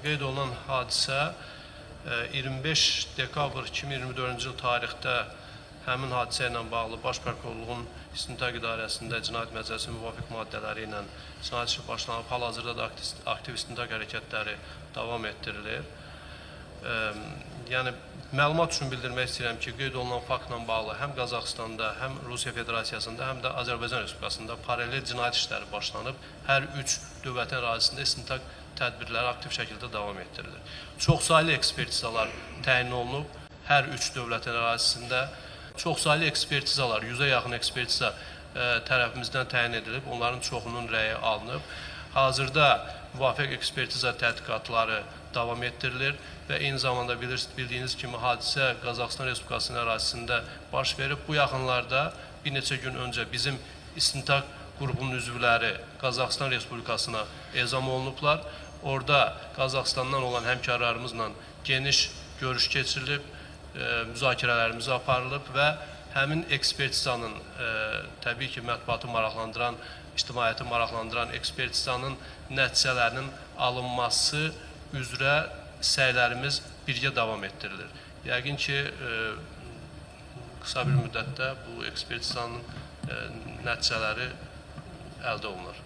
qeyd olunan hadisə 25 dekabr 2024-cü il tarixdə həmin hadisə ilə bağlı Baş Prokurorluğun İstintaq İdarəsində Cinayət Məcəlləsinin müvafiq maddələri ilə cinayət işi başlanıb, hal-hazırda da aktiv istintaq hərəkətləri davam etdirilir. Yəni, məlumat üçün bildirmək istəyirəm ki, qeyd olunan faktla bağlı həm Qazaxıstanda, həm Rusiya Federasiyasında, həm də Azərbaycan Respublikasında paralel cinayət işləri başlanıb, hər üç dövlətin ərazisində istintaq tədbirləri aktiv şəkildə davam etdirilir. Çoxsaylı ekspertizalar təyin olunub, hər üç dövlətin ərazisində. Çoxsaylı ekspertizalar, 100-ə yaxın ekspertiza tərəfimizdən təyin edilib, onların çoxunun rəyi alınıb. Hazırda müvafiq ekspertiza tədqiqatları davam etdirilir və eyni zamanda bildiyiniz kimi hadisə Qazaxıstan Respublikasının ərazisində baş verib. Bu yaxınlarda bir neçə gün öncə bizim istintaq qrupunun üzvləri Qazaxıstan Respublikasına ezam olunublar. Orada Qazaxıstandan olan həmkarlarımızla geniş görüş keçirilib, müzakirələrimiz aparılıb və həmin ekspertizanın, təbii ki, mətbuatı maraqlandıran, ictimaiyyəti maraqlandıran ekspertizanın nəticələrinin alınması üzrə səylərimiz birgə davam etdirilir. Yəqin ki, qısa bir müddətdə bu ekspertizanın nəticələri əldə olunur.